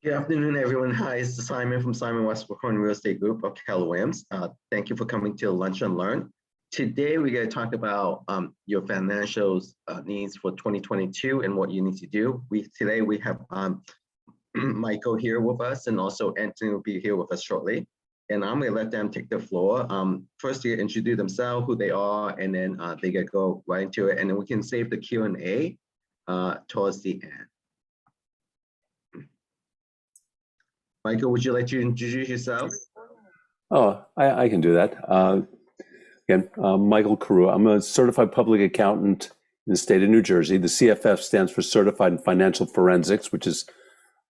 Good afternoon, everyone. Hi, this is Simon from Simon Westfall-Kwong Real Estate Group of Keller Williams. Thank you for coming to Lunch and Learn. Today, we're going to talk about your financials needs for 2022 and what you need to do. Today we have Michael here with us, and also Anthony will be here with us shortly. And I'm going to let them take the floor. First, they introduce themselves, who they are, and then they can go right into it. And then we can save the Q&A towards the end. Michael, would you like to introduce yourself? Oh, I can do that. Again, Michael Karu. I'm a certified public accountant in the state of New Jersey. The CFF stands for Certified in Financial Forensics, which is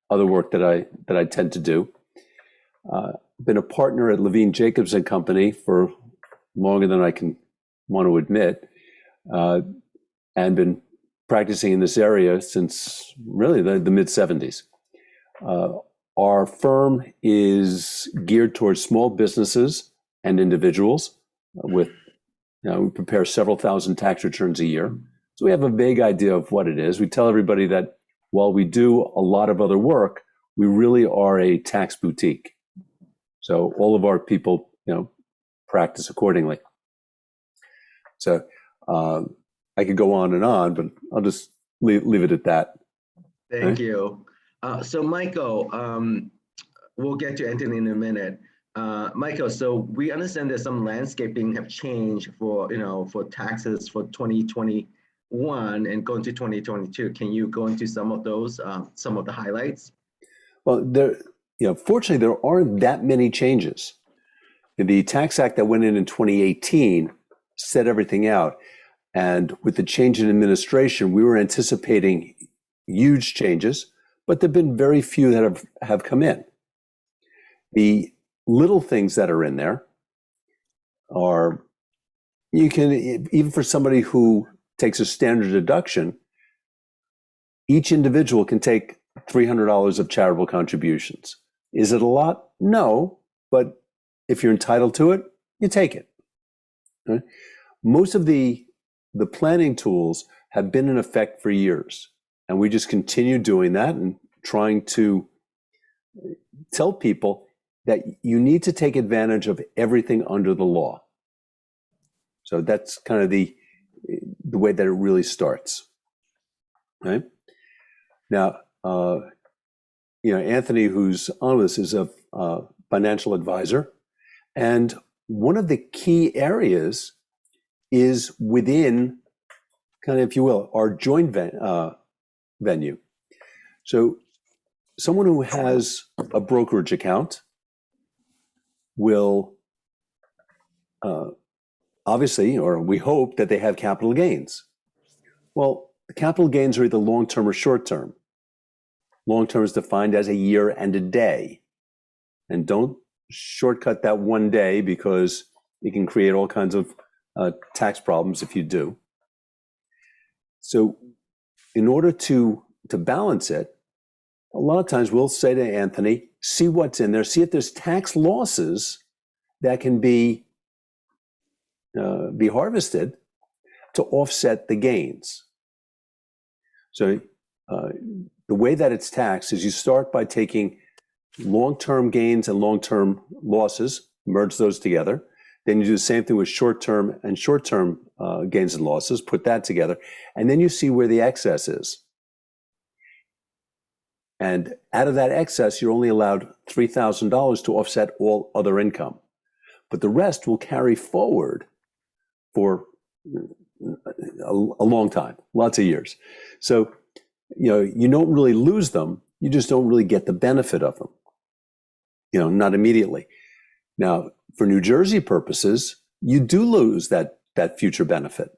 other work that I tend to do. Been a partner at Levine, Jacobs and Company for longer than I can want to admit, and been practicing in this area since really the mid 70s. Our firm is geared towards small businesses and individuals we prepare several thousand tax returns a year. So we have a vague idea of what it is. We tell everybody that while we do a lot of other work, we really are a tax boutique. So all of our people, practice accordingly. So I could go on, but I'll just leave it at that. Thank you. So Michael, we'll get to Anthony in a minute. Michael, so we understand that some landscaping have changed for taxes for 2021 and going to 2022. Can you go into some of those, some of the highlights? Well, fortunately, there aren't that many changes. The Tax Act that went in 2018 set everything out. And with the change in administration, we were anticipating huge changes, but there have been very few that have come in. The little things that are in there are, you can, even for somebody who takes a standard deduction, each individual can take $300 of charitable contributions. Is it a lot? No, but if you're entitled to it, you take it. Right? Most of the planning tools have been in effect for years. And we just continue doing that and trying to tell people that you need to take advantage of everything under the law. So that's kind of the way that it really starts. Right? Now, Anthony, who's on this, is a financial advisor. And one of the key areas is within, kind of, if you will, our joint venue. So someone who has a brokerage account will obviously, or we hope that they have capital gains. Well, the capital gains are either long-term or short-term. Long-term is defined as a year and a day. And don't shortcut that one day, because it can create all kinds of tax problems if you do. So in order to balance it, a lot of times we'll say to Anthony, see what's in there, see if there's tax losses that can be harvested to offset the gains. So the way that it's taxed is you start by taking long-term gains and long-term losses, merge those together. Then you do the same thing with short-term and short-term gains and losses, put that together, and then you see where the excess is. And out of that excess, you're only allowed $3,000 to offset all other income. But the rest will carry forward for a long time, lots of years. So, you don't really lose them, you just don't really get the benefit of them, not immediately. Now, for New Jersey purposes, you do lose that future benefit.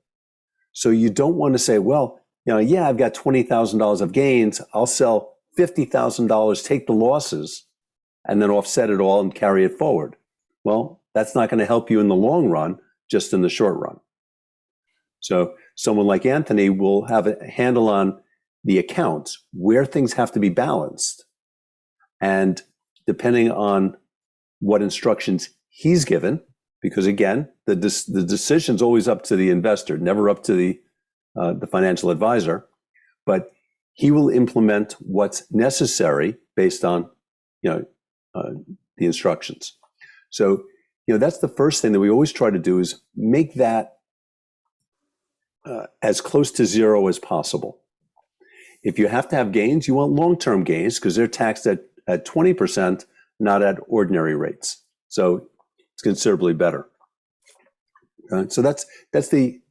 So you don't want to say, well, yeah, I've got $20,000 of gains, I'll sell $50,000, take the losses, and then offset it all and carry it forward. Well, that's not going to help you in the long run, just in the short run. So someone like Anthony will have a handle on the accounts, where things have to be balanced. And depending on what instructions he's given, because again, the decision's always up to the investor, never up to the financial advisor. But he will implement what's necessary based on, the instructions. So, that's the first thing that we always try to do is make that as close to zero as possible. If you have to have gains, you want long-term gains because they're taxed at 20%, not at ordinary rates. So it's considerably better. So that's the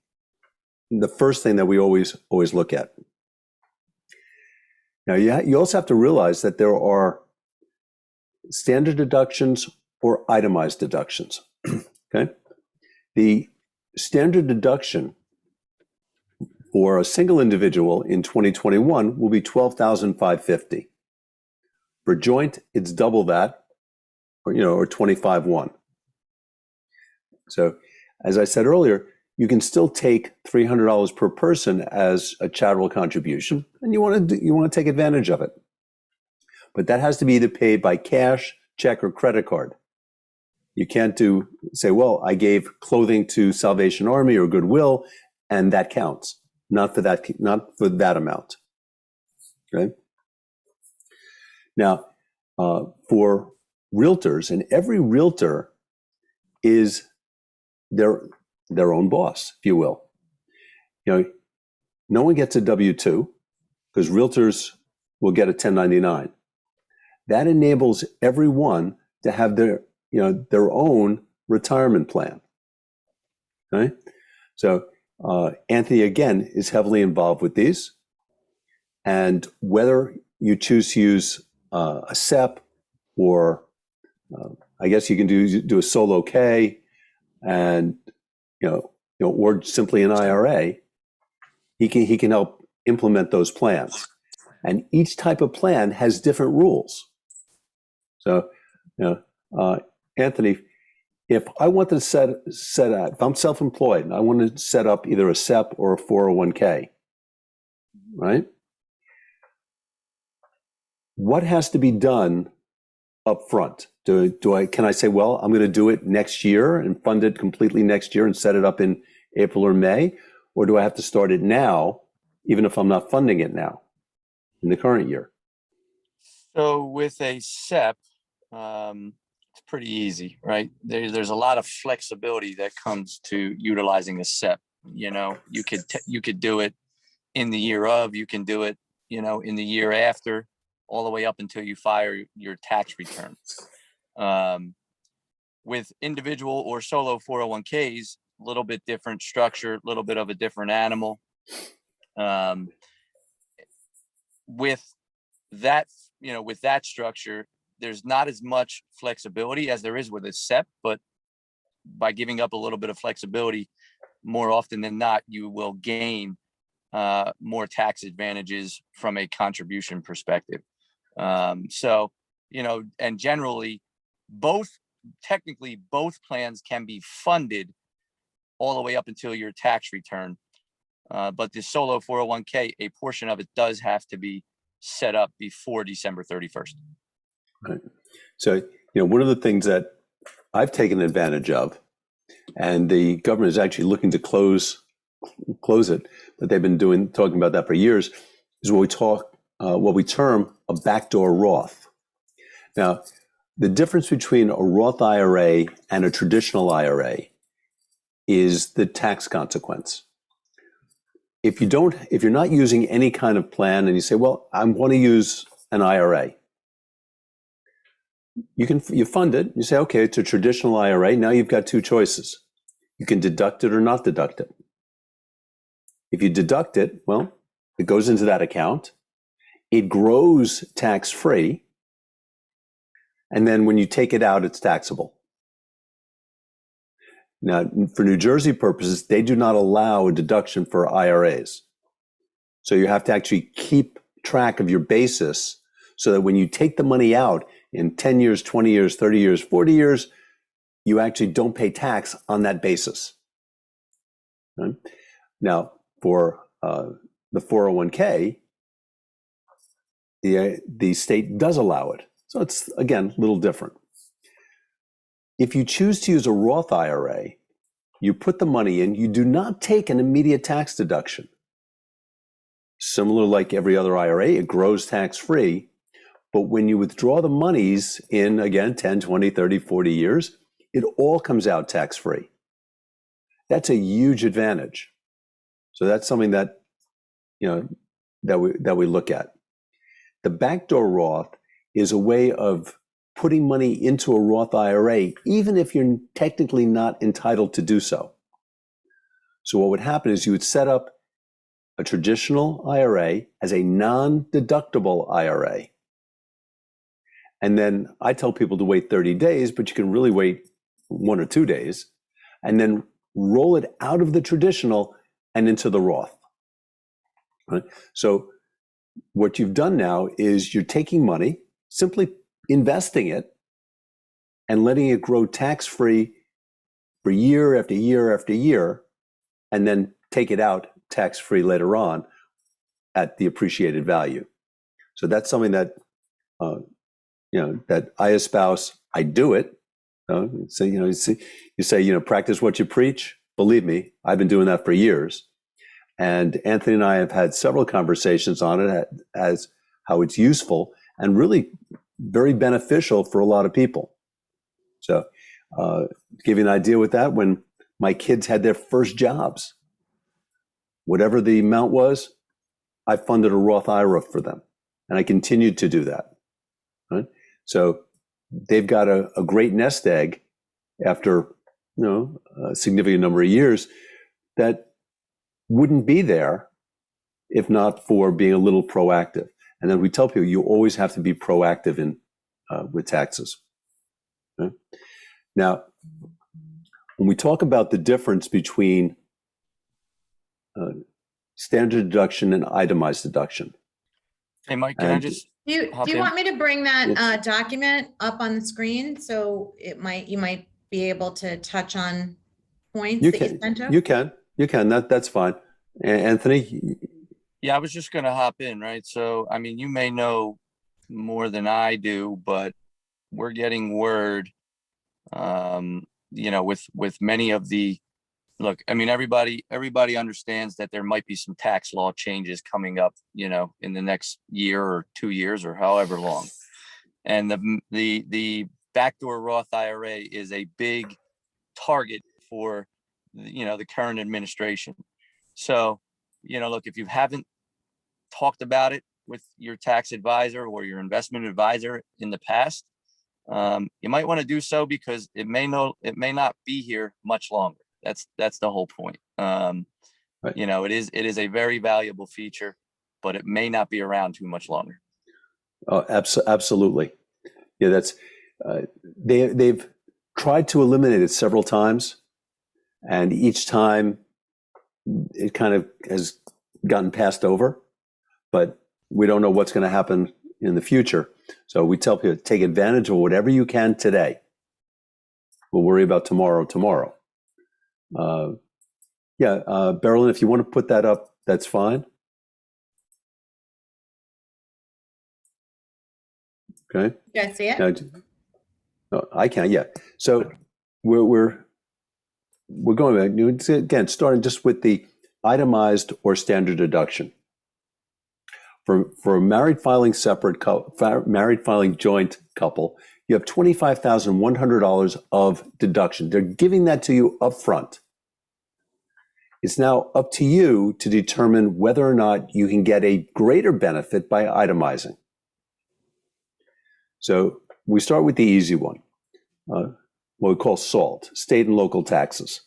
first thing that we always look at. Now, you also have to realize that there are standard deductions or itemized deductions. Okay, the standard deduction for a single individual in 2021 will be $12,550. For joint, it's double that, or 25,1. So, as I said earlier, you can still take $300 per person as a charitable contribution, and you want to take advantage of it. But that has to be either paid by cash, check, or credit card. You can't say, well, I gave clothing to Salvation Army or Goodwill, and that counts. Not for that amount. Okay. Now, for realtors, and every realtor is their own boss, if you will. No one gets a W-2 because realtors will get a 1099. That enables everyone to have their own retirement plan. Okay, so Anthony again is heavily involved with these, and whether you choose to use a SEP or I guess you can do a solo K, and or simply an IRA, he can help implement those plans, and each type of plan has different rules. So, Anthony, if I want to if I'm self-employed and I want to set up either a SEP or a 401k, right? What has to be done up front? Can I say, well, I'm going to do it next year and fund it completely next year and set it up in April or May? Or do I have to start it now, even if I'm not funding it now in the current year? So with a SEP, it's pretty easy, right? There's a lot of flexibility that comes to utilizing a SEP. You could do it in the year of, you can do it, in the year after, all the way up until you file your tax return. With individual or solo 401ks, a little bit different structure, a little bit of a different animal. With that structure, there's not as much flexibility as there is with a SEP, but by giving up a little bit of flexibility, more often than not, you will gain more tax advantages from a contribution perspective. So, and generally, both plans can be funded all the way up until your tax return. But the solo 401k, a portion of it does have to be set up before December 31st. Right. So, one of the things that I've taken advantage of, and the government is actually looking to close it, but they've been talking about that for years, is what we term a backdoor Roth. Now, the difference between a Roth IRA and a traditional IRA is the tax consequence. If you're not using any kind of plan and you say, well, I want to use an IRA, you fund it, you say, okay, it's a traditional IRA. Now you've got two choices. You can deduct it or not deduct it. If you deduct it, well, it goes into that account. It grows tax-free. And then when you take it out, it's taxable. Now, for New Jersey purposes, they do not allow a deduction for IRAs. So you have to actually keep track of your basis so that when you take the money out in 10 years, 20 years, 30 years, 40 years, you actually don't pay tax on that basis. Right? Now, for the 401k, the state does allow it. So it's, again, a little different. If you choose to use a Roth IRA, you put the money in, you do not take an immediate tax deduction. similar like every other IRA, it grows tax-free. But when you withdraw the monies in, again, 10, 20, 30, 40 years, it all comes out tax-free. That's a huge advantage. So that's something that, that we look at. The backdoor Roth is a way of putting money into a Roth IRA, even if you're technically not entitled to do so. So what would happen is you would set up a traditional IRA as a non-deductible IRA. And then I tell people to wait 30 days, but you can really wait 1 or 2 days, and then roll it out of the traditional and into the Roth. Right? So what you've done now is you're taking money, simply investing it, and letting it grow tax-free for year after year after year, and then take it out tax-free later on at the appreciated value. So that's something that, that I espouse. I do it. So, you say, practice what you preach. Believe me, I've been doing that for years. And Anthony and I have had several conversations on it as how it's useful and really very beneficial for a lot of people. So to give you an idea with that, when my kids had their first jobs, whatever the amount was, I funded a Roth IRA for them. And I continued to do that. Right? So they've got a great nest egg after a significant number of years that wouldn't be there if not for being a little proactive. And then we tell people you always have to be proactive in with taxes. Okay? Now, when we talk about the difference between standard deduction and itemized deduction. Hey, Mike, can I just Do you want me to bring that document up on the screen so you might be able to touch on points that you sent up? You can. That's fine. Anthony? Yeah, I was just going to hop in, right? So, I mean, you may know more than I do, but we're getting word, with many of the, look, I mean, everybody understands that there might be some tax law changes coming up, in the next year or 2 years or however long. And the backdoor Roth IRA is a big target for, the current administration. So, look, if you haven't talked about it with your tax advisor or your investment advisor in the past, you might want to do so because it may not be here much longer. That's the whole point. Right. It is a very valuable feature, but it may not be around too much longer. Oh, absolutely. Yeah, that's they've tried to eliminate it several times, and each time it kind of has gotten passed over, but we don't know what's going to happen in the future. So we tell people, take advantage of whatever you can today. We'll worry about tomorrow. Beryl, if you want to put that up, that's fine. Okay. You guys see it? No, I can, yeah. So we're going back again, starting just with the itemized or standard deduction. For a married filing married filing joint couple, you have $25,100 of deduction. They're giving that to you up front. It's now up to you to determine whether or not you can get a greater benefit by itemizing. So we start with the easy one, what we call SALT, state and local taxes.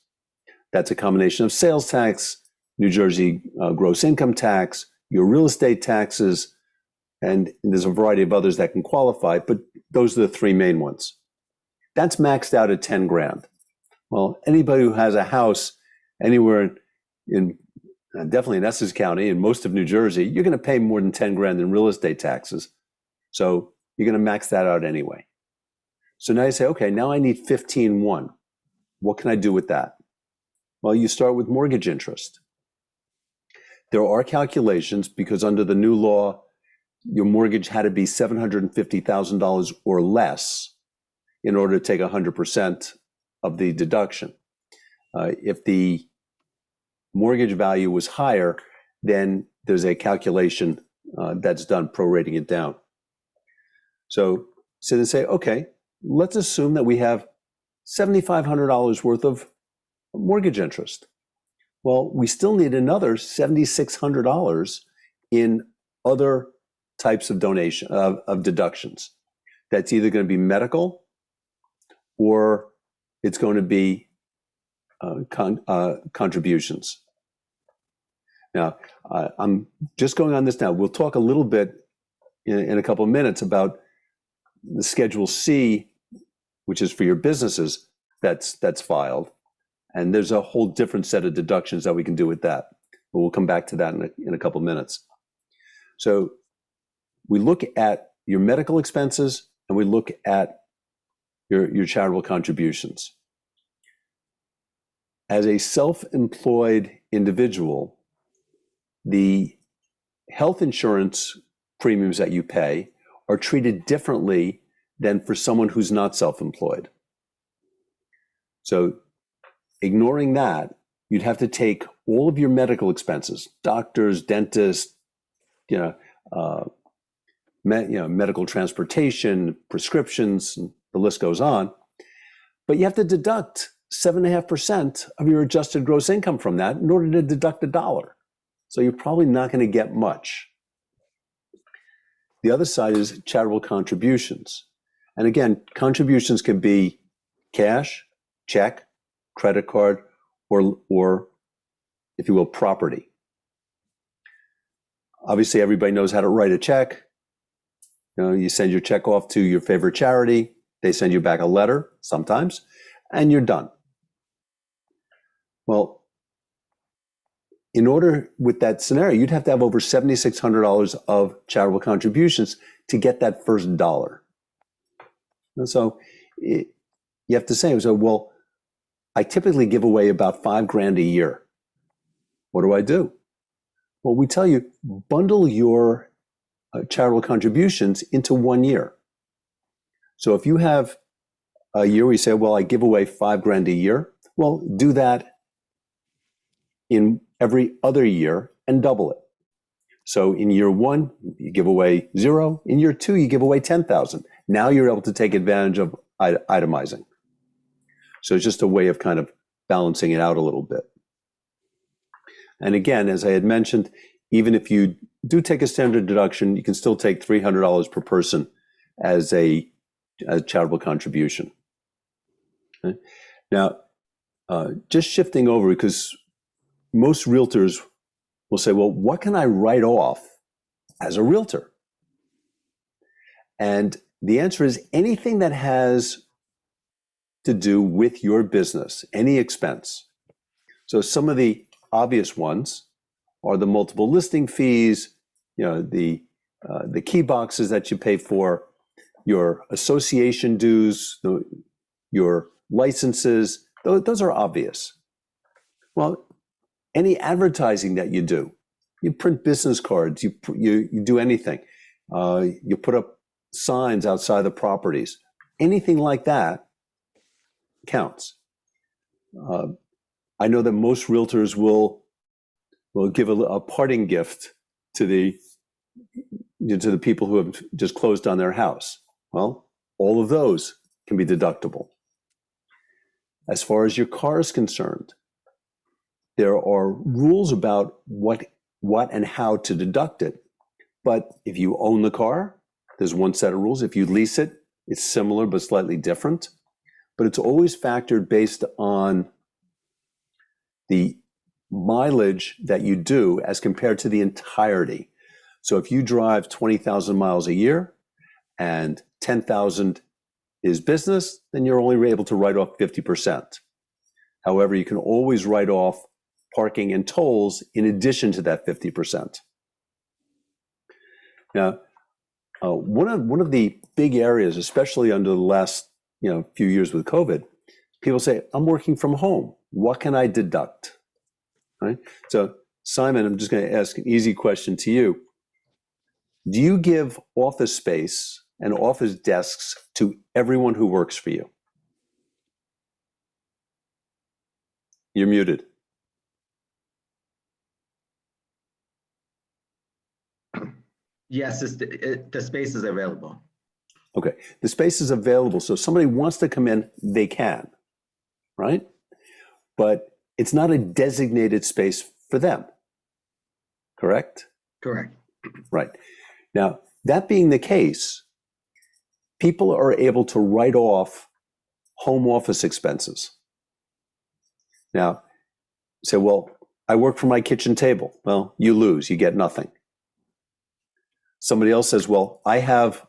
That's a combination of sales tax, New Jersey gross income tax, your real estate taxes, and there's a variety of others that can qualify, but those are the three main ones. That's maxed out at 10 grand. Well, anybody who has a house anywhere in definitely in Essex County, in most of New Jersey, you're going to pay more than 10 grand in real estate taxes. So you're going to max that out anyway. So now you say, okay, now I need 15.1. What can I do with that? Well, you start with mortgage interest. There are calculations because under the new law, your mortgage had to be $750,000 or less in order to take 100% of the deduction. If the mortgage value was higher, then there's a calculation that's done prorating it down. So they say, okay, let's assume that we have $7,500 worth of mortgage interest. Well, we still need another $7,600 in other types of donation of deductions. That's either going to be medical or it's going to be contributions. Now, I'm just going on this now. We'll talk a little bit in a couple of minutes about the Schedule C, which is for your businesses that's filed. And there's a whole different set of deductions that we can do with that. But we'll come back to that in a couple of minutes. So we look at your medical expenses and we look at your charitable contributions. As a self-employed individual, the health insurance premiums that you pay are treated differently than for someone who's not self-employed. So ignoring that, you'd have to take all of your medical expenses, doctors, dentists, medical transportation, prescriptions, and the list goes on. But you have to deduct 7.5% of your adjusted gross income from that in order to deduct $1. So you're probably not going to get much. The other side is charitable contributions. And again, contributions can be cash, check, credit card, or if you will, property. Obviously, everybody knows how to write a check. You send your check off to your favorite charity. They send you back a letter sometimes, and you're done. Well, in order with that scenario, you'd have to have over $7,600 of charitable contributions to get that first dollar. And so you have to say, well, I typically give away about $5,000 a year. What do? Well, we tell you, bundle your charitable contributions into 1 year. So if you have a year where you say, well, I give away $5,000 a year, well, do that in every other year and double it. So in year 1, you give away 0. In year 2, you give away 10,000. Now you're able to take advantage of itemizing. So it's just a way of kind of balancing it out a little bit. And again, as I had mentioned, even if you do take a standard deduction, you can still take $300 per person as a charitable contribution. Okay? Now, just shifting over, because most realtors will say, well, what can I write off as a realtor? And the answer is anything that has to do with your business, any expense. So some of the obvious ones are the multiple listing fees, the key boxes that you pay for, your association dues, your licenses. Those are obvious. Well, any advertising that you do, you print business cards, you do anything, you put up signs outside the properties, anything like that counts. I know that most realtors will give a parting gift to the people who have just closed on their house. Well, all of those can be deductible. As far as your car is concerned, there are rules about what and how to deduct it. But if you own the car, there's one set of rules. If you lease it, it's similar but slightly different. But it's always factored based on the mileage that you do as compared to the entirety. So if you drive 20,000 miles a year and 10,000 is business, then you're only able to write off 50%. However, you can always write off parking and tolls in addition to that 50%. Now, one of the big areas, especially under the last few years with COVID, people say, I'm working from home. What can I deduct? Right? So, Simon, I'm just going to ask an easy question to you. Do you give office space and office desks to everyone who works for you? You're muted. Yes, the space is available. Okay, the space is available. So if somebody wants to come in, they can, right? But it's not a designated space for them, correct? Correct. Right. Now, that being the case, people are able to write off home office expenses. Now, say, well, I work from my kitchen table. Well, you lose, you get nothing. Somebody else says, well, I have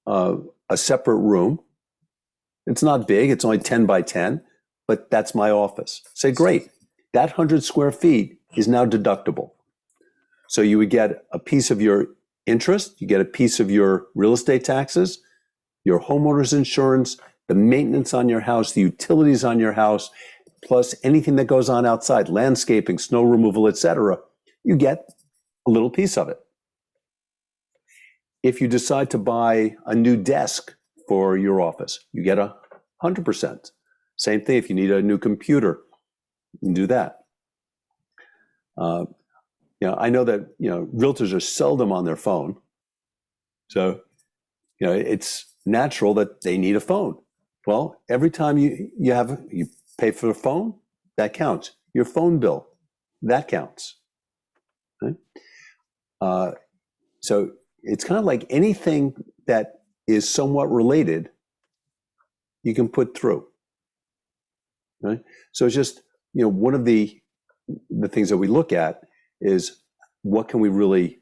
a separate room. It's not big, it's only 10 by 10, but that's my office. Say, great, that 100 square feet is now deductible. So you would get a piece of your interest, you get a piece of your real estate taxes, your homeowner's insurance, the maintenance on your house, the utilities on your house, plus anything that goes on outside, landscaping, snow removal, etc. You get a little piece of it. If you decide to buy a new desk for your office, you get 100%. Same thing if you need a new computer, you can do that. I know that realtors are seldom on their phone, so it's natural that they need a phone. Well, every time you pay for the phone, that counts. Your phone bill, that counts. Okay? So it's kind of like anything that is somewhat related, you can put through. Right? So it's just one of the things that we look at is what can we really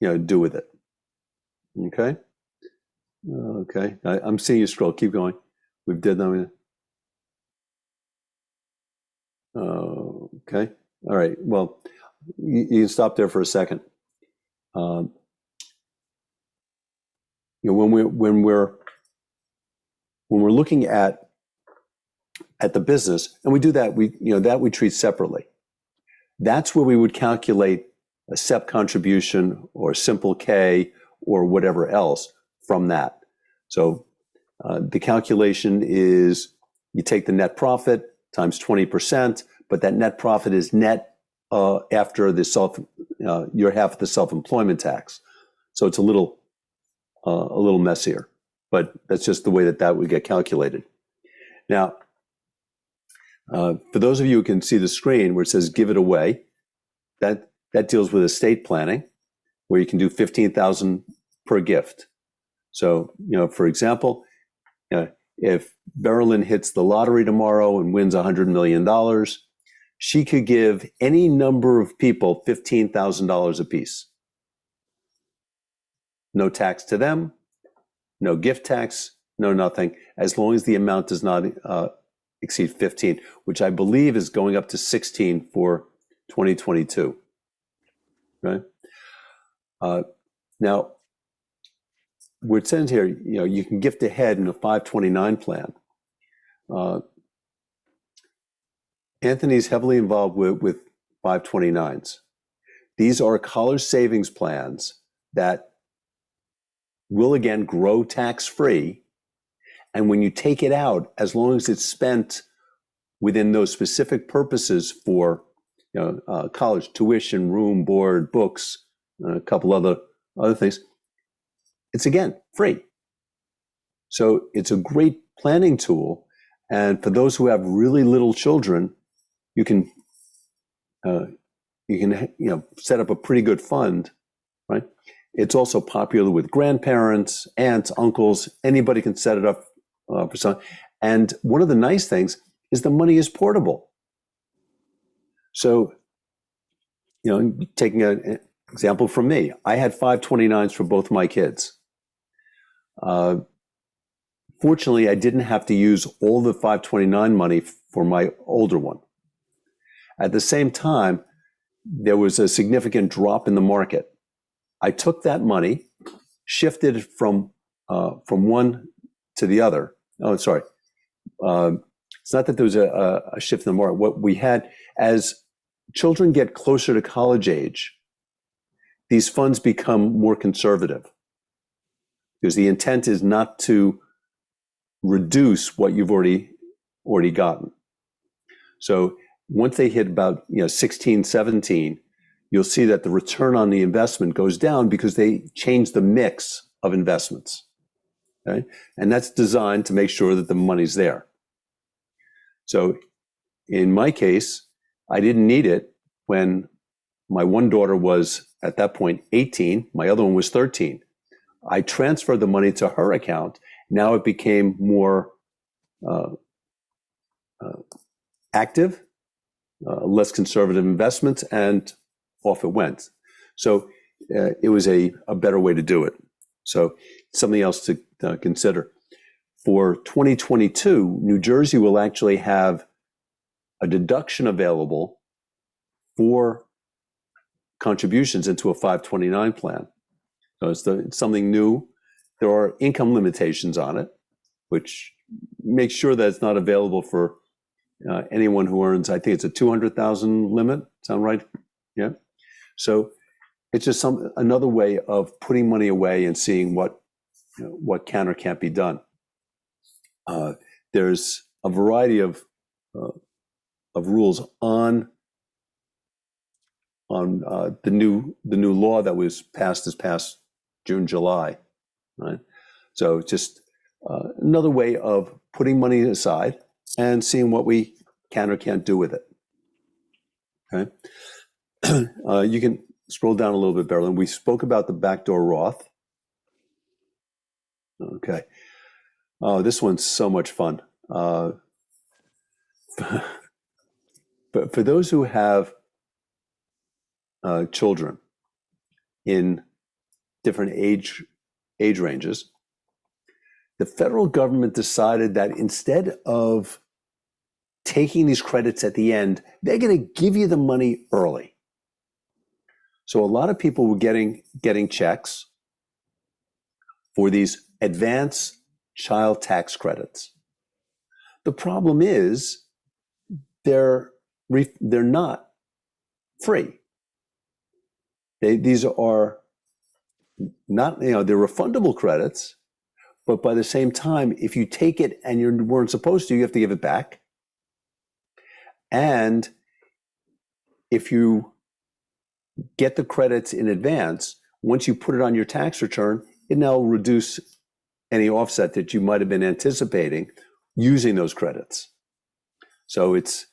do with it. Okay. Okay. I'm seeing you scroll. Keep going. We've did them. Okay. All right. Well, you can stop there for a second. When we're looking at the business, and we do that, we treat separately. That's where we would calculate a SEP contribution or simple K or whatever else from that. So the calculation is you take the net profit times 20%, but that net profit is net after the your half of the self-employment tax. So it's a little messier, but that's just the way that would get calculated. Now, for those of you who can see the screen where it says give it away, that deals with estate planning, where you can do $15,000 per gift. So, for example, if Marilyn hits the lottery tomorrow and wins $100 million, she could give any number of people $15,000 apiece. No tax to them, no gift tax, no nothing, as long as the amount does not exceed 15, which I believe is going up to 16 for 2022. Right? Now, where it says here, you can gift ahead in a 529 plan. Anthony's heavily involved with 529s. These are college savings plans that will again grow tax-free. And when you take it out, as long as it's spent within those specific purposes for college tuition, room, board, books, a couple other things, it's again free. So it's a great planning tool. And for those who have really little children, you can set up a pretty good fund, right? It's also popular with grandparents, aunts, uncles. Anybody can set it up for some. And one of the nice things is the money is portable. So, taking an example from me, I had 529s for both my kids. Fortunately, I didn't have to use all the 529 money for my older one. At the same time, there was a significant drop in the market. I took that money, shifted it from one to the other. Oh, sorry. It's not that there was a shift in the market. What we had, as children get closer to college age, these funds become more conservative because the intent is not to reduce what you've already gotten. So once they hit about 16, 17, you'll see that the return on the investment goes down because they change the mix of investments. Okay? And that's designed to make sure that the money's there. So in my case, I didn't need it when my one daughter was at that point 18, my other one was 13. I transferred the money to her account. Now it became more active, less conservative investments, and off it went. So it was a better way to do it. So something else to consider. For 2022, New Jersey will actually have a deduction available for contributions into a 529 plan. So it's something new. There are income limitations on it, which makes sure that it's not available for anyone who earns, I think it's a 200,000 limit. Sound right? Yeah. So it's just another way of putting money away and seeing what can or can't be done. There's a variety of rules on the new law that was passed this past June, July, right? So just another way of putting money aside and seeing what we can or can't do with it. Okay, you can scroll down a little bit, Berlin. We spoke about the backdoor Roth. Okay. Oh, this one's so much fun. But for those who have children in different age ranges, the federal government decided that instead of taking these credits at the end, they're going to give you the money early. So a lot of people were getting checks for these advanced child tax credits. The problem is they're not free. These are not, they're refundable credits, but by the same time, if you take it and you weren't supposed to, you have to give it back. And if you get the credits in advance, once you put it on your tax return, it now will reduce any offset that you might have been anticipating using those credits. So it's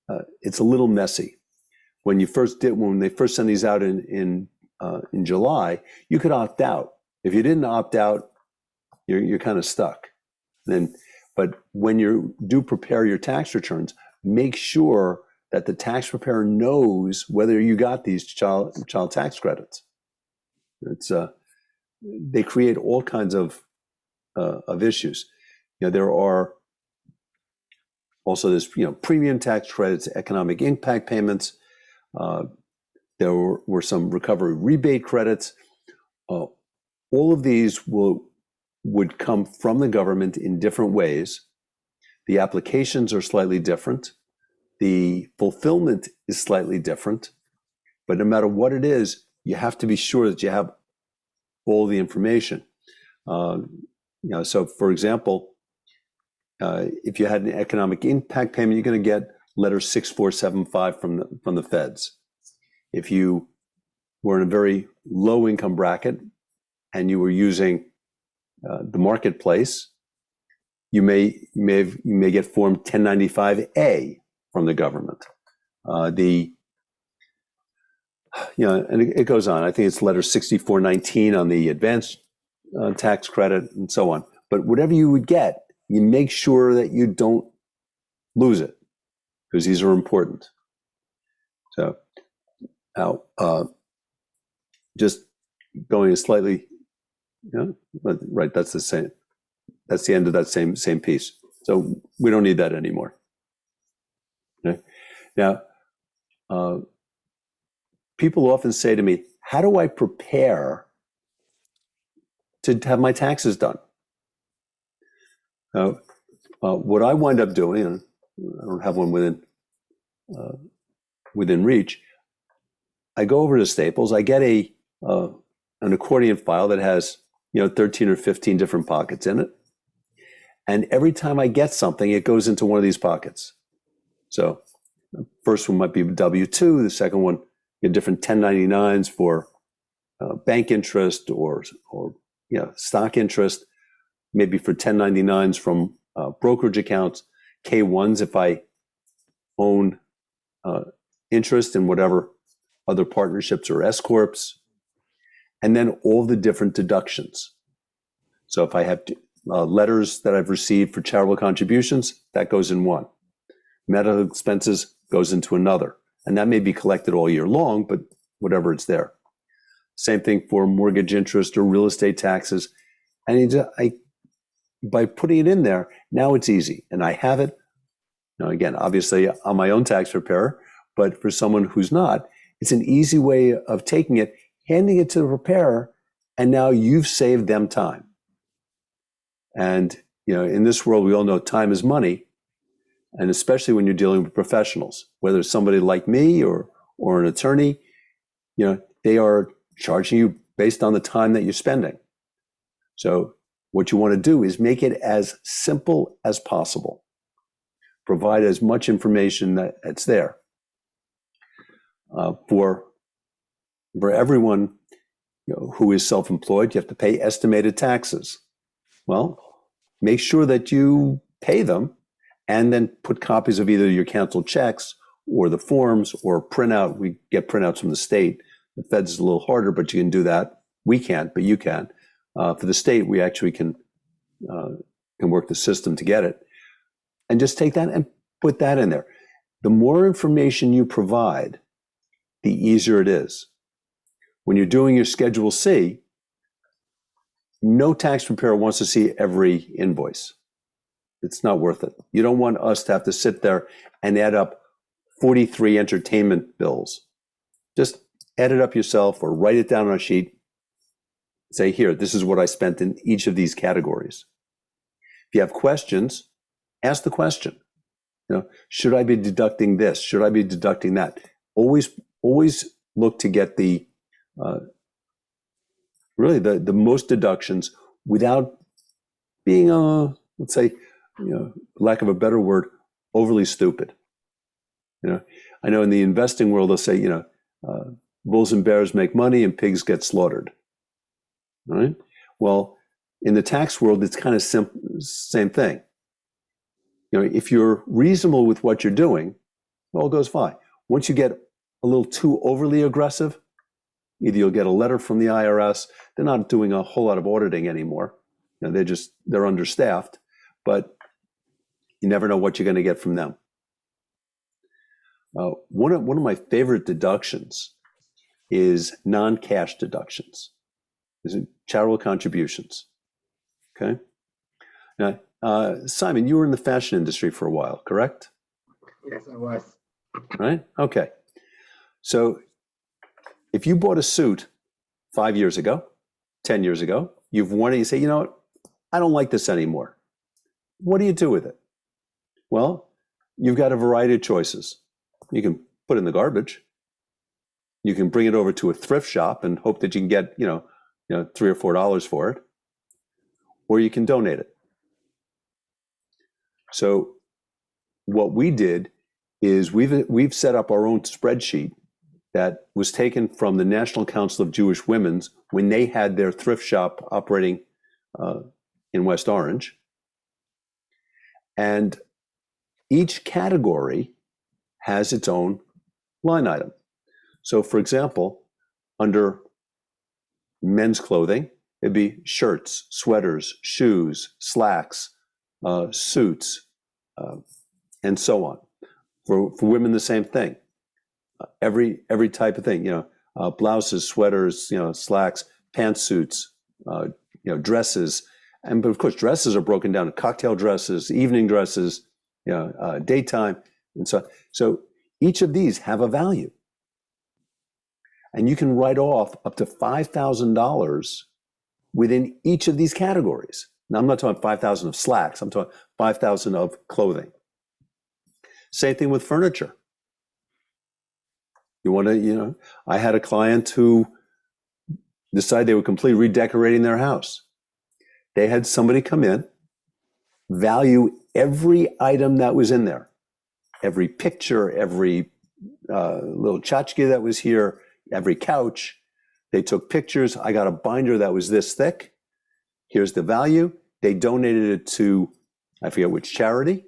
a little messy. When they first sent these out in July, you could opt out. If you didn't opt out, you're kind of stuck. But when you do prepare your tax returns, make sure that the tax preparer knows whether you got these child tax credits. They create all kinds of issues. There are also this, premium tax credits, economic impact payments. There were some recovery rebate credits. All of these would come from the government in different ways. The applications are slightly different. The fulfillment is slightly different. But no matter what it is, you have to be sure that you have all the information. So for example, if you had an economic impact payment, you're going to get letter 6475 from the feds. If you were in a very low income bracket and you were using the marketplace, you may get form 1095A from the government. And it goes on. I think it's letter 6419 on the advanced tax credit and so on. But whatever you would get, you make sure that you don't lose it, because these are important. So now, just going a slightly, right, that's the same. That's the end of that same piece. So we don't need that anymore. Okay. Now, people often say to me, how do I prepare to have my taxes done? What I wind up doing, and I don't have one within reach, I go over to Staples, I get an accordion file that has 13 or 15 different pockets in it. And every time I get something, it goes into one of these pockets. So the first one might be W-2, the second one You have different 1099s for bank interest or stock interest, maybe for 1099s from brokerage accounts, K1s if I own interest in whatever other partnerships or S corps, and then all the different deductions. So if I have letters that I've received for charitable contributions, that goes in one. Medical expenses goes into another. And that may be collected all year long, but whatever, it's there. Same thing for mortgage interest or real estate taxes. And by putting it in there, now it's easy. And I have it. Now, again, obviously, I'm my own tax preparer, but for someone who's not, it's an easy way of taking it, handing it to the preparer, and now you've saved them time. And, in this world, we all know time is money. And especially when you're dealing with professionals, whether it's somebody like me or an attorney, they are charging you based on the time that you're spending. So what you want to do is make it as simple as possible. Provide as much information that's there. For everyone who is self-employed, you have to pay estimated taxes. Well, make sure that you pay them and then put copies of either your canceled checks or the forms or printout. We get printouts from the state. The Fed's a little harder, but you can do that. We can't, but you can. For the state, we actually can work the system to get it. And just take that and put that in there. The more information you provide, the easier it is. When you're doing your Schedule C, no tax preparer wants to see every invoice. It's not worth it. You don't want us to have to sit there and add up 43 entertainment bills. Just add it up yourself or write it down on a sheet. Say, here, this is what I spent in each of these categories. If you have questions, ask the question. Should I be deducting this? Should I be deducting that? Always look to get the most deductions without being let's say, lack of a better word, overly stupid. I know in the investing world they'll say, bulls and bears make money and pigs get slaughtered. All right. Well, in the tax world, it's kind of same thing. If you're reasonable with what you're doing, it all goes fine. Once you get a little too overly aggressive, either you'll get a letter from the IRS. They're not doing a whole lot of auditing anymore. They're understaffed, but you never know what you're going to get from them. One of my favorite deductions is non-cash deductions. Is it charitable contributions? Okay. Now, Simon, you were in the fashion industry for a while, correct? Yes, I was. Right? Okay. So if you bought a suit 5 years ago, 10 years ago, you've worn it, you say, you know what, I don't like this anymore. What do you do with it? Well, you've got a variety of choices. You can put it in the garbage. You can bring it over to a thrift shop and hope that you can get, $3 or $4 for it. Or you can donate it. So what we did is we've set up our own spreadsheet that was taken from the National Council of Jewish Women's when they had their thrift shop operating in West Orange. And each category has its own line item. So for example, under men's clothing, it'd be shirts, sweaters, shoes, slacks, suits, and so on. For women, the same thing. Every type of thing, blouses, sweaters, slacks, pantsuits, dresses, but of course dresses are broken down to cocktail dresses, evening dresses, daytime, and so each of these have a value, and you can write off up to $5,000 within each of these categories. Now I'm not talking 5,000 of slacks. I'm talking 5,000 of clothing. Same thing with furniture. You want to, I had a client who decided they were completely redecorating their house. They had somebody come in, value every item that was in there, every picture, every little tchotchke that was here, every couch. They took pictures. I got a binder that was this thick. Here's the value. They donated it to, I forget which charity,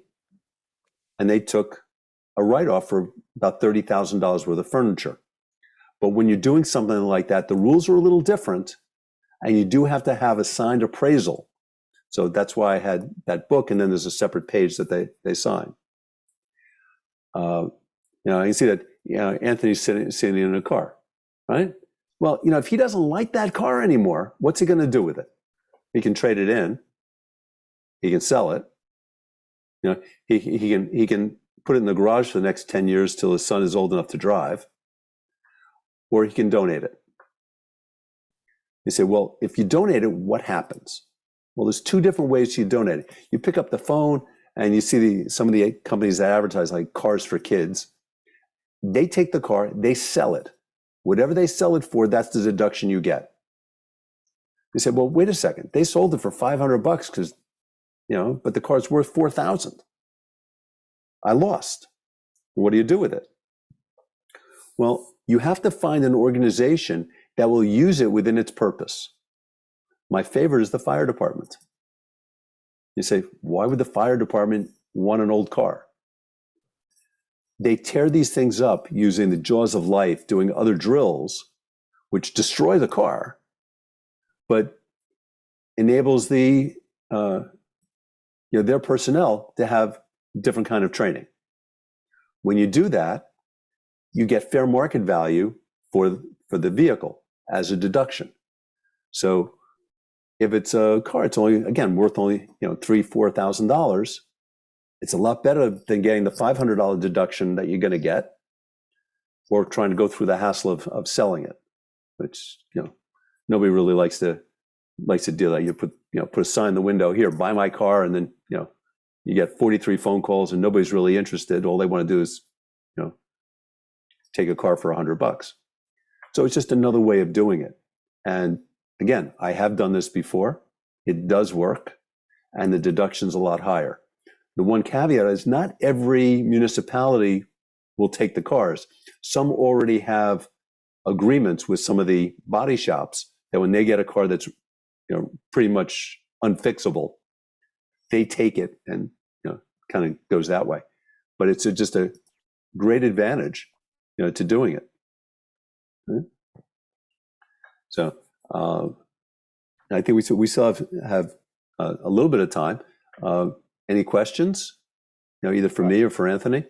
and they took a write-off for about $30,000 worth of furniture. But when you're doing something like that, the rules are a little different, and you do have to have a signed appraisal. So that's why I had that book, and then there's a separate page that they sign. You can see that Anthony's sitting in a car, right? Well, if he doesn't like that car anymore, what's he going to do with it? He can trade it in. He can sell it. He can put it in the garage for the next 10 years till his son is old enough to drive, or he can donate it. You say, well, if you donate it, what happens? Well, there's two different ways you donate it. You pick up the phone and you see some of the companies that advertise like Cars for Kids. They take the car, they sell it. Whatever they sell it for, that's the deduction you get. You say, well, wait a second. They sold it for $500 because, but the car's worth $4,000. I lost. What do you do with it? Well, you have to find an organization that will use it within its purpose. My favorite is the fire department. You say, why would the fire department want an old car? They tear these things up using the jaws of life, doing other drills, which destroy the car, but enables their personnel to have different kind of training. When you do that, you get fair market value for the vehicle as a deduction. So if it's a car, it's only, again, worth only $3,000-$4,000. It's a lot better than getting the $500 deduction that you're going to get, or trying to go through the hassle of selling it, which nobody really likes to do that. You put a sign in the window, here, buy my car, and then you get 43 phone calls and nobody's really interested. All they want to do is take a car for $100. So it's just another way of doing it. And again, I have done this before. It does work, and the deduction's a lot higher. The one caveat is not every municipality will take the cars. Some already have agreements with some of the body shops that when they get a car that's pretty much unfixable, they take it and kind of goes that way. But it's just a great advantage to doing it. So I think we still have a little bit of time. Any questions? Either for me or for Anthony?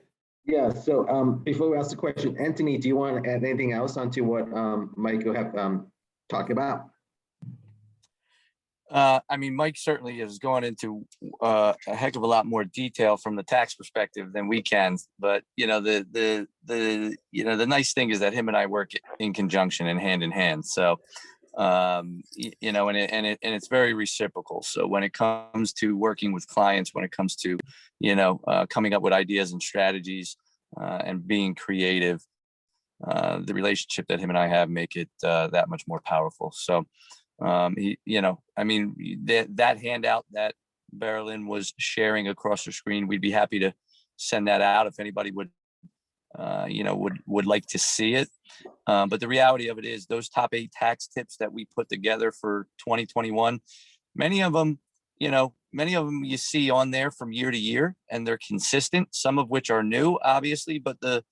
Yeah. So before we ask the question, Anthony, do you want to add anything else onto what Mike will have talked about? Mike certainly has gone into a heck of a lot more detail from the tax perspective than we can. But the nice thing is that him and I work in conjunction and hand in hand. So and it's very reciprocal. So when it comes to working with clients, when it comes to coming up with ideas and strategies and being creative, the relationship that him and I have make it that much more powerful. So that handout that Marilyn was sharing across the screen, we'd be happy to send that out if anybody would like to see it. But the reality of it is those top 8 tax tips that we put together for 2021, many of them you see on there from year to year, and they're consistent, some of which are new, obviously, but the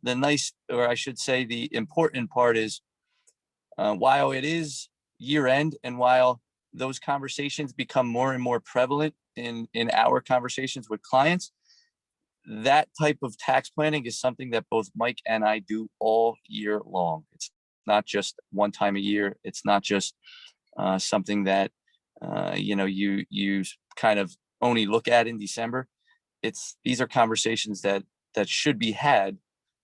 nice, or I should say the important part is while it is year end, and while those conversations become more and more prevalent in our conversations with clients, that type of tax planning is something that both Mike and I do all year long. It's not just one time a year. It's not just something that you kind of only look at in December. These are conversations that should be had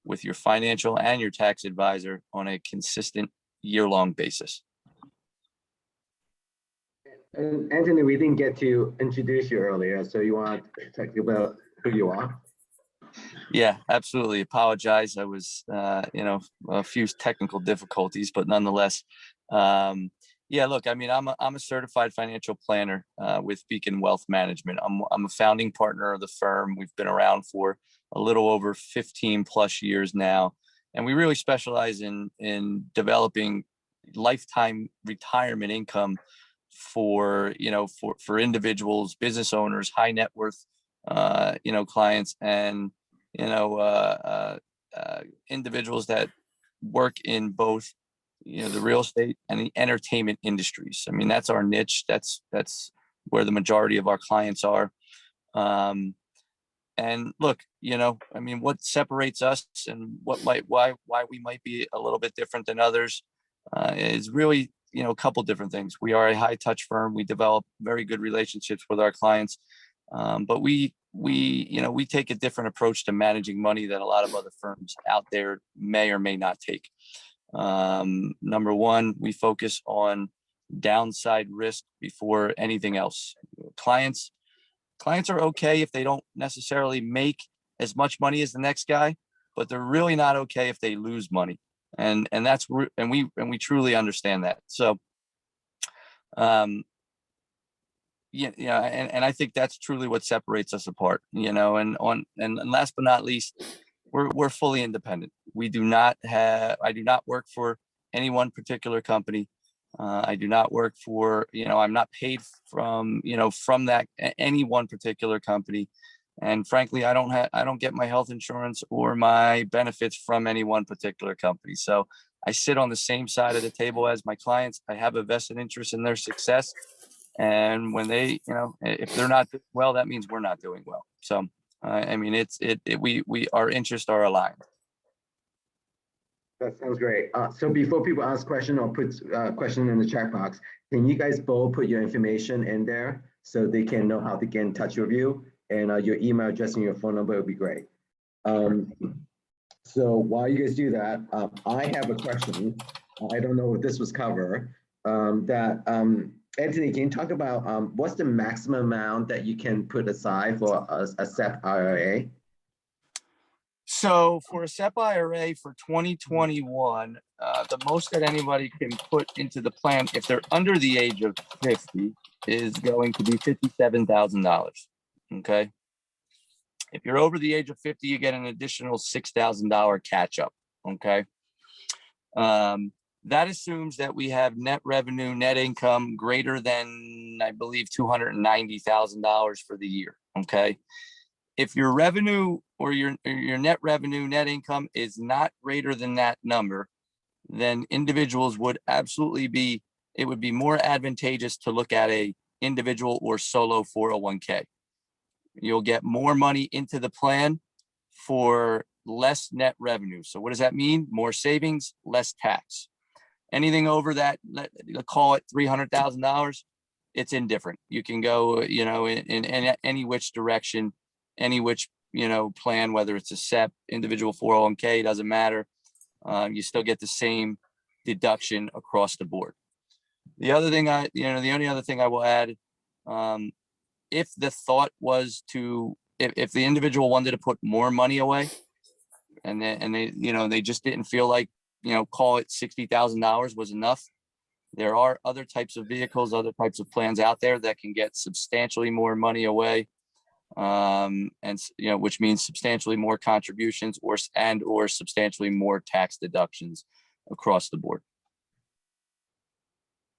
with your financial and your tax advisor on a consistent year-long basis. And Anthony, we didn't get to introduce you earlier, so you want to talk about who you are? Yeah, absolutely. Apologize. I was, a few technical difficulties, but nonetheless, look, I'm a certified financial planner with Beacon Wealth Management. I'm a founding partner of the firm. We've been around for a little over 15 plus years now. And we really specialize in developing lifetime retirement income for, for individuals, business owners, high net worth, clients, and, individuals that work in both, the real estate and the entertainment industries. I mean, that's our niche. That's where the majority of our clients are. And look, what separates us and why we might be a little bit different than others is really, a couple different things. We are a high touch firm. We develop very good relationships with our clients. But we take a different approach to managing money that a lot of other firms out there may or may not take. Number one, we focus on downside risk before anything else. Clients are okay if they don't necessarily make as much money as the next guy, but they're really not okay if they lose money. And we truly understand that. So, and I think that's truly what separates us apart, and last but not least, we're fully independent. I do not work for any one particular company. I do not work for, I'm not paid from any one particular company. And frankly, I don't get my health insurance or my benefits from any one particular company. So I sit on the same side of the table as my clients. I have a vested interest in their success. And when they, if they're not doing well, that means we're not doing well. So, our interests are aligned. That sounds great. So before people ask question or put question in the chat box, can you guys both put your information in there so they can know how to get in touch with you, and your email address and your phone number would be great. So while you guys do that, I have a question. I don't know if this was covered. Anthony, can you talk about what's the maximum amount that you can put aside for a SEP IRA? So for a SEP IRA for 2021, the most that anybody can put into the plan, if they're under the age of 50, is going to be $57,000. Okay. If you're over the age of 50, you get an additional $6,000 catch up. Okay. That assumes that we have net revenue, net income greater than, I believe, $290,000 for the year. Okay. If your revenue or your net revenue, net income is not greater than that number, then individuals would absolutely it would be more advantageous to look at a individual or solo 401k. You'll get more money into the plan for less net revenue. So what does that mean? More savings, less tax. Anything over that, call it $300,000, it's indifferent. You can go, in any which direction, any which, plan, whether it's a SEP, individual 401k, doesn't matter. You still get the same deduction across the board. The other thing the only other thing I will add, if the thought was if the individual wanted to put more money away and they just didn't feel like, call it $60,000 was enough. There are other types of vehicles, other types of plans out there that can get substantially more money away. Which means substantially more contributions or substantially more tax deductions across the board.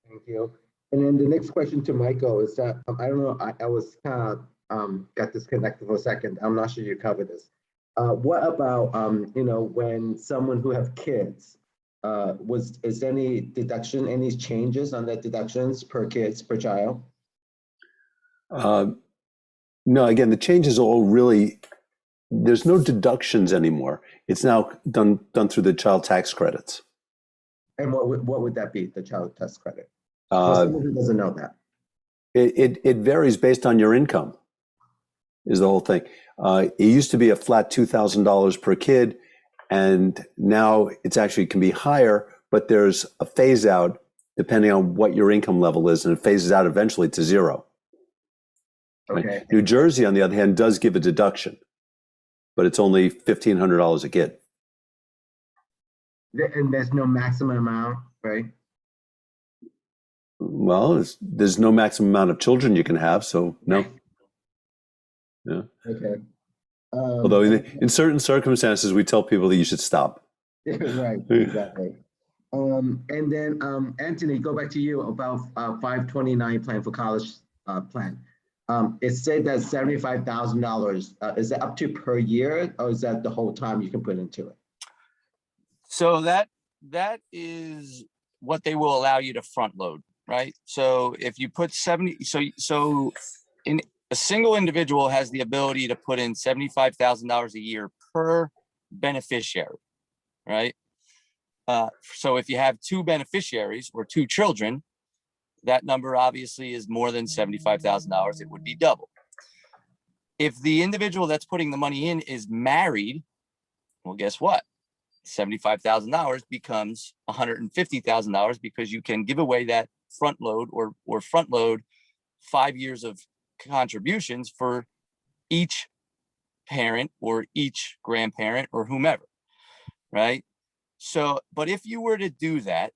Thank you. And then the next question to Michael is that, I don't know, I was kind of got disconnected for a second. I'm not sure you covered this. What about, when someone who have kids, is any deduction, any changes on the deductions per child? No, again, the changes all really, there's no deductions anymore. It's now done through the child tax credits. And what would that be, the child tax credit? Someone who doesn't know that. It varies based on your income, is the whole thing. It used to be a flat $2,000 per kid, and now it's actually can be higher, but there's a phase out depending on what your income level is, and it phases out eventually to zero. Okay. Right? New Jersey, on the other hand, does give a deduction, but it's only $1,500 a kid. And there's no maximum amount, right? Well, there's no maximum amount of children you can have, so no. Yeah. Okay. Although in certain circumstances, we tell people that you should stop. Right, exactly. And then Anthony, go back to you about 529 plan for college plan. It said that $75,000. Is that up to per year, or is that the whole time you can put into it? So that is what they will allow you to front load, right? So if you put 70, so in a single individual has the ability to put in $75,000 a year per beneficiary, right? So if you have two beneficiaries or two children, that number obviously is more than $75,000. It would be double. If the individual that's putting the money in is married, well, guess what? $75,000 becomes $150,000 because you can give away that front load or front load 5 years of contributions for each parent or each grandparent or whomever, right? So, but if you were to do that,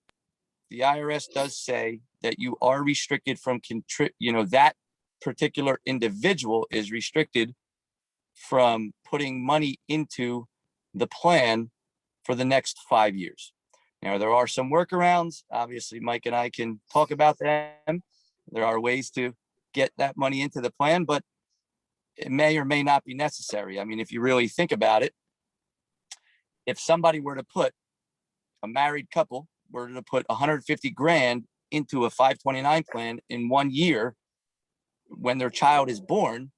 the IRS does say that you are restricted from that particular individual is restricted from putting money into the plan for the next 5 years. Now, there are some workarounds. Obviously, Mike and I can talk about them. There are ways to get that money into the plan, but it may or may not be necessary. I mean, if you really think about it, if somebody were to put a married couple were to put 150 grand into a 529 plan in 1 year when their child is born,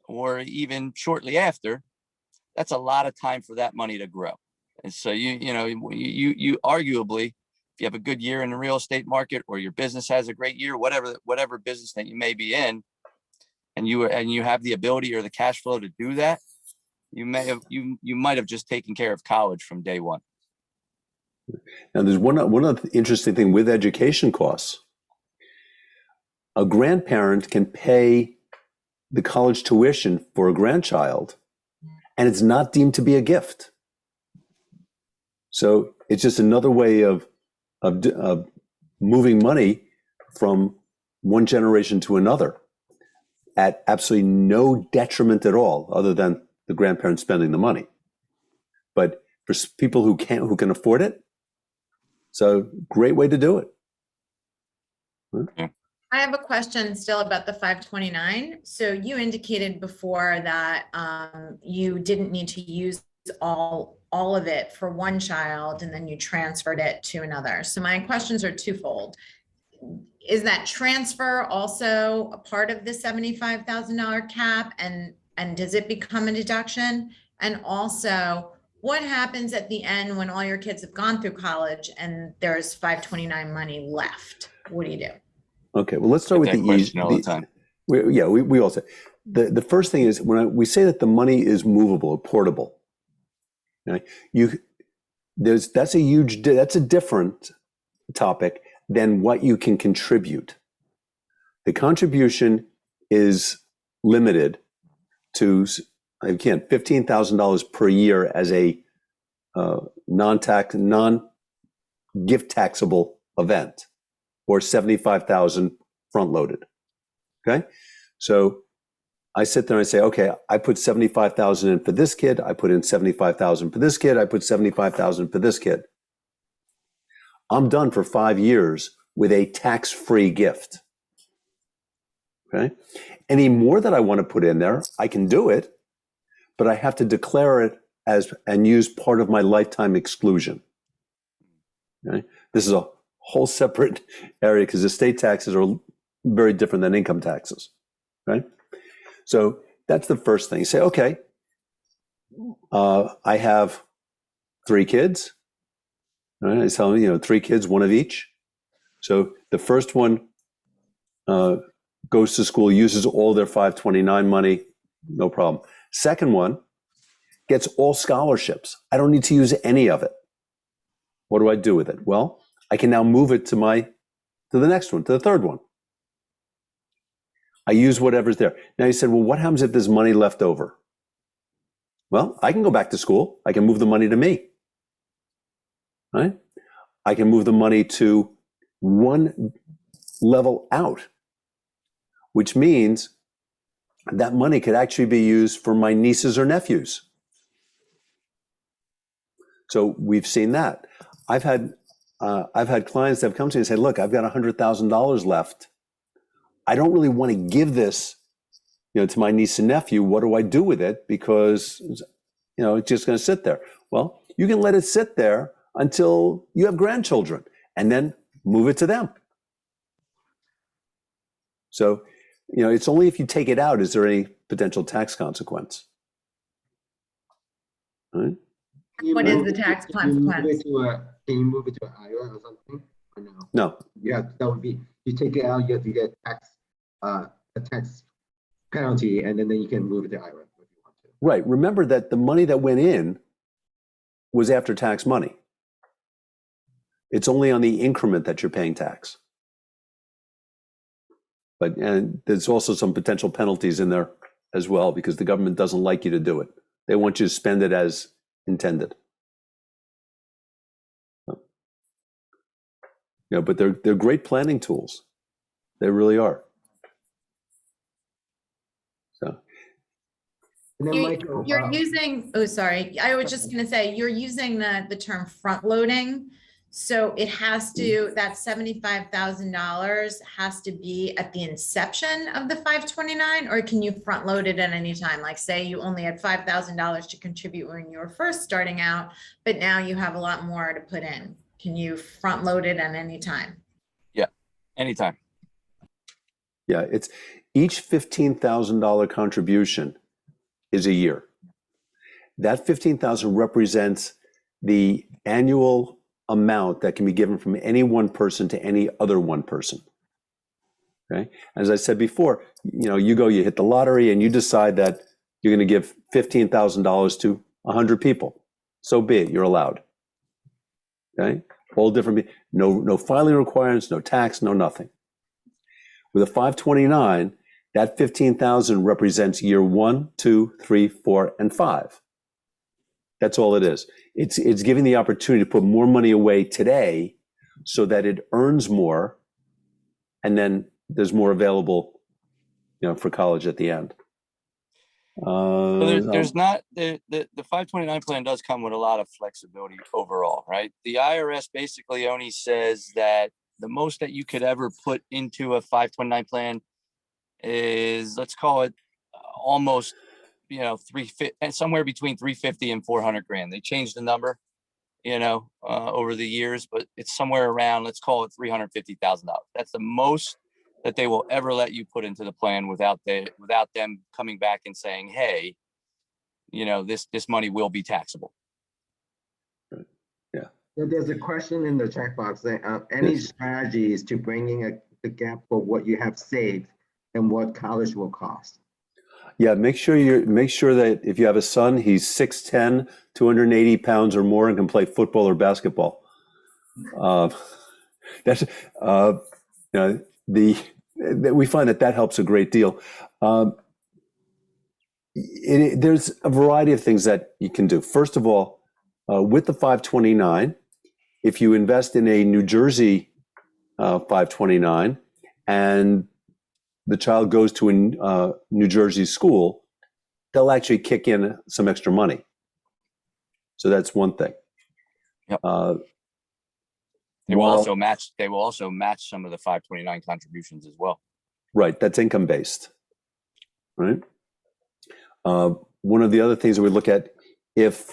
or even shortly after, that's a lot of time for that money to grow. And so you arguably, if you have a good year in the real estate market, or your business has a great year, whatever business that you may be in, and you have the ability or the cash flow to do that, you might have just taken care of college from day one. Now, there's one other interesting thing with education costs. A grandparent can pay the college tuition for a grandchild, and it's not deemed to be a gift. So it's just another way of moving money from one generation to another at absolutely no detriment at all, other than the grandparents spending the money. But for people who can afford it, it's a great way to do it. I have a question still about the 529. So you indicated before that you didn't need to use all of it for one child, and then you transferred it to another. So my questions are twofold. Is that transfer also a part of the $75,000 cap, and does it become a deduction? And also, what happens at the end when all your kids have gone through college and there's 529 money left? What do you do? Okay, well, let's start with the easy. All the time. We all say the first thing is when we say that the money is movable or portable. Okay? That's a different topic than what you can contribute. The contribution is limited to, again, $15,000 per year as a non-gift taxable event, or $75,000 front loaded. Okay, so I sit there and I say, okay, I put $75,000 in for this kid. I put in $75,000 for this kid. I put $75,000 for this kid. I'm done for 5 years with a tax-free gift. Okay, any more that I want to put in there, I can do it, but I have to declare it and use part of my lifetime exclusion. Okay, this is a whole separate area because estate taxes are very different than income taxes, right? So that's the first thing. You say, okay, I have 3 kids. Right? I tell them, 3 kids, 1 of each. So the first one goes to school, uses all their 529 money, no problem. Second one gets all scholarships. I don't need to use any of it. What do I do with it? Well, I can now move it to the next one, to the third one. I use whatever's there. Now you said, well, what happens if there's money left over? Well, I can go back to school. I can move the money to me. Right? I can move the money to one level out, which means that money could actually be used for my nieces or nephews. So we've seen that. I've had clients that have come to me and say, look, I've got $100,000 left. I don't really want to give this, to my niece and nephew. What do I do with it? Because, it's just going to sit there. Well, you can let it sit there until you have grandchildren and then move it to them. So, it's only if you take it out, is there any potential tax consequence? Right? What is the tax consequence? Can you move it to an IRA or something? Or no? No. Yeah, that would be, you take it out, you have to get a tax penalty, and then you can move it to IRA if you want to. Right. Remember that the money that went in was after tax money. It's only on the increment that you're paying tax. And there's also some potential penalties in there as well, because the government doesn't like you to do it. They want you to spend it as intended. But they're great planning tools. They really are. So. And then Michael, You're using, oh, sorry. I was just going to say, you're using the term front loading. So it has to, that $75,000 has to be at the inception of the 529, or can you front load it at any time? Like say you only had $5,000 to contribute when you were first starting out, but now you have a lot more to put in. Can you front load it at any time? Yeah, anytime. Yeah, it's each $15,000 contribution is a year. That $15,000 represents the annual amount that can be given from any one person to any other one person. Okay. As I said before, you hit the lottery and you decide that you're going to give $15,000 to 100 people. So be it. You're allowed. Okay. All different. No filing requirements, no tax, no nothing. With a 529, that 15,000 represents year 1, 2, 3, 4, and 5. That's all it is. It's giving the opportunity to put more money away today so that it earns more, and then there's more available, for college at the end. There's not the 529 plan does come with a lot of flexibility overall, right? The IRS basically only says that the most that you could ever put into a 529 plan is, let's call it almost, somewhere between 350 and 400 grand. They changed the number, over the years, but it's somewhere around, let's call it $350,000. That's the most that they will ever let you put into the plan without them coming back and saying, hey, this money will be taxable. Yeah. There's a question in the chat box saying, any strategies to bringing the gap for what you have saved and what college will cost? Yeah, make sure that if you have a son, he's 6'10", 280 pounds or more, and can play football or basketball. We find that helps a great deal. There's a variety of things that you can do. First of all, with the 529, if you invest in a New Jersey 529 and the child goes to a New Jersey school, they'll actually kick in some extra money. So that's one thing. Yep. They will also match some of the 529 contributions as well. Right. That's income based. Right. One of the other things that we look at, if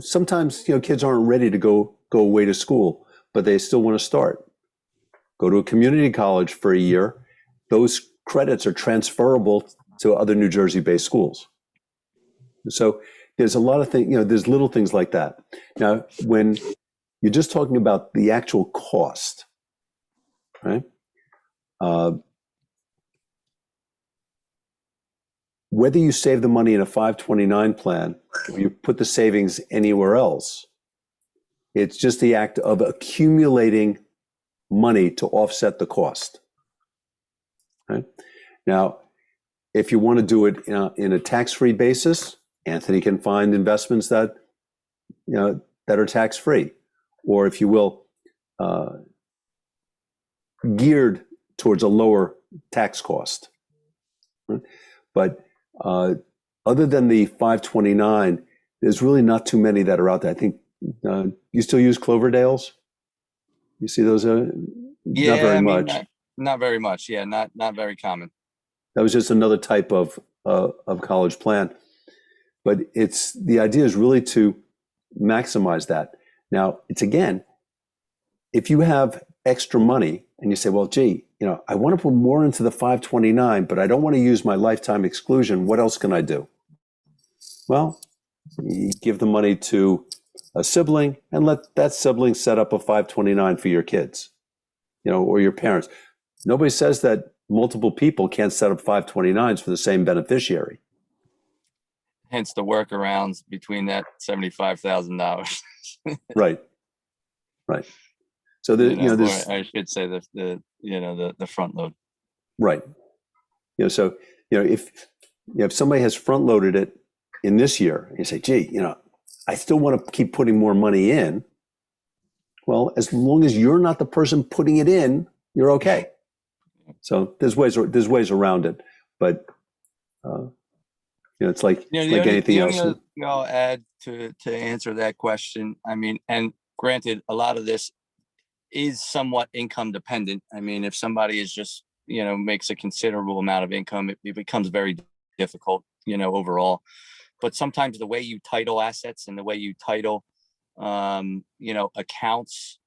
sometimes kids aren't ready to go away to school, but they still want to start. Go to a community college for a year. Those credits are transferable to other New Jersey-based schools. So there's a lot of things, there's little things like that. Now, when you're just talking about the actual cost, right? Whether you save the money in a 529 plan or you put the savings anywhere else, it's just the act of accumulating money to offset the cost. Right? Now, if you want to do it in a tax-free basis, Anthony can find investments that are tax-free, or if you will, geared towards a lower tax cost. But other than the 529, there's really not too many that are out there. I think you still use Cloverdales? You see those? Yeah, not very I mean, much. not very much. Yeah, not very common. That was just another type of college plan. But the idea is really to maximize that. Now, it's again, if you have extra money and you say, well, gee, I want to put more into the 529, but I don't want to use my lifetime exclusion. What else can I do? Well, you give the money to a sibling and let that sibling set up a 529 for your kids, or your parents. Nobody says that multiple people can't set up 529s for the same beneficiary. Hence the workarounds between that $75,000. Right. So I should say the front load. Right. So if somebody has front loaded it in this year, you say, gee, I still want to keep putting more money in. Well, as long as you're not the person putting it in, you're okay. So there's ways around it, but it's like anything else. The only thing I'll add to answer that question, I mean, and granted, a lot of this is somewhat income dependent. I mean, if somebody is just makes a considerable amount of income, it becomes very difficult, overall. But sometimes the way you title assets and the way you title, accounts,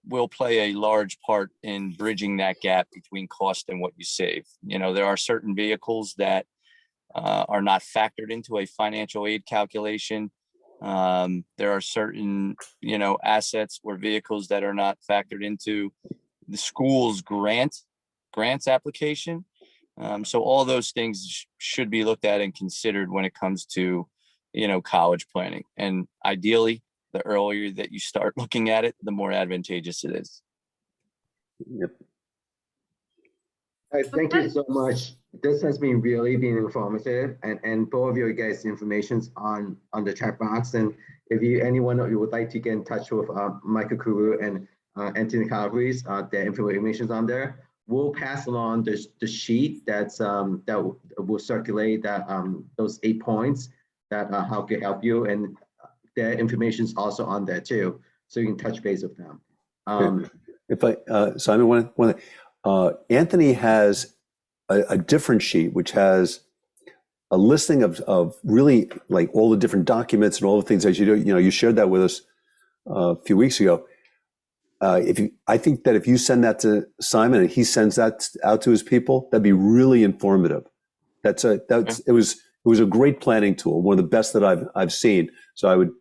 will play a large part in bridging that gap between cost and what you save. There are certain vehicles that are not factored into a financial aid calculation. There are certain, assets or vehicles that are not factored into the school's grants application. So all those things should be looked at and considered when it comes to, college planning. And ideally, the earlier that you start looking at it, the more advantageous it is. Yep. All right, thank you so much. This has been really informative, and both of your guys' information's on the chat box. And if anyone of you would like to get in touch with Michael Karu and Anthony Calabrese, their information's on there. We'll pass along the sheet that will circulate those 8 points that how can help you, and their information's also on there too, so you can touch base with them. Simon, Anthony has a different sheet which has a listing of really like all the different documents and all the things that you do. You shared that with us a few weeks ago. I think that if you send that to Simon and he sends that out to his people, that'd be really informative. It was a great planning tool, one of the best that I've seen. So I would,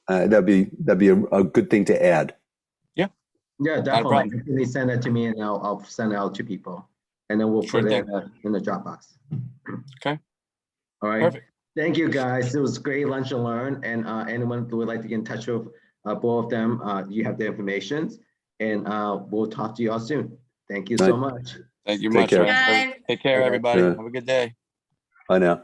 that'd be a good thing to add. Yeah, definitely. They send it to me, and I'll send it out to people, and then we'll put it in the Dropbox. Okay. All right. Perfect. Thank you, guys. It was great lunch and learn. And anyone who would like to get in touch with both of them, you have the information, and we'll talk to you all soon. Thank you so much. Thank you Take much. care. Take care, everybody. Have a good day. Bye now.